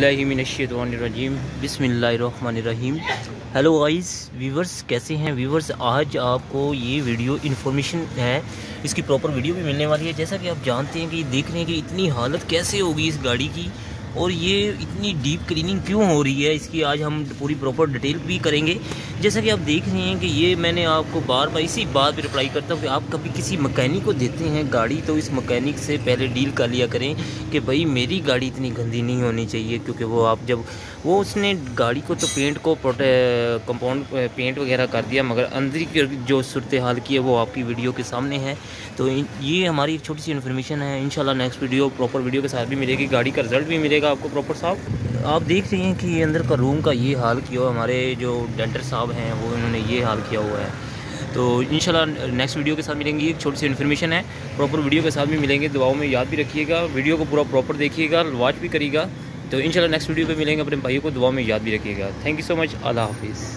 बिस्मिल्लाहिमिनश्शैतानिर्रजीम बिस्मिल्लाहिर्रहमानिर्रहीम। Hello guys viewers, कैसे हैं व्यूवर्स। आज आपको ये वीडियो इन्फॉर्मेशन है, इसकी प्रॉपर वीडियो भी मिलने वाली है। जैसा कि आप जानते हैं कि देख रहे हैं कि इतनी हालत कैसे होगी इस गाड़ी की और ये इतनी डीप क्लीनिंग क्यों हो रही है, इसकी आज हम पूरी प्रॉपर डिटेल भी करेंगे। जैसा कि आप देख रहे हैं कि ये मैंने आपको बार बार इसी बात पे रिप्लाई करता हूँ कि आप कभी किसी मैकेनिक को देते हैं गाड़ी तो इस मैकेनिक से पहले डील कर लिया करें कि भाई मेरी गाड़ी इतनी गंदी नहीं होनी चाहिए, क्योंकि वो आप जब वो उसने गाड़ी को तो पेंट को कंपाउंड पेंट वगैरह कर दिया, मगर अंदर की जो सूरत हाल की है वो आपकी वीडियो के सामने है। तो ये हमारी एक छोटी सी इन्फॉर्मेशन है। इंशाल्लाह नेक्स्ट वीडियो प्रॉपर वीडियो के साथ भी मिलेगी, गाड़ी का रिजल्ट भी मिलेगा आपको प्रॉपर साहब। आप देख रहे हैं कि ये अंदर का रूम का ये हाल किया हुआ, हमारे जो डेंटर साहब हैं वो इन्होंने ये हाल किया हुआ है। तो इंशाल्लाह नेक्स्ट वीडियो के साथ मिलेंगे। एक छोटी सी इन्फॉर्मेशन है, प्रॉपर वीडियो के साथ भी मिलेंगे। दुआओं में याद भी रखिएगा, वीडियो को पूरा प्रॉपर देखिएगा, वॉच भी करिएगा। तो इंशाल्लाह नेक्स्ट वीडियो पे मिलेंगे। अपने भाइयों को दुआ में याद भी रखिएगा। Thank you so much. अल्लाह हाफिज़।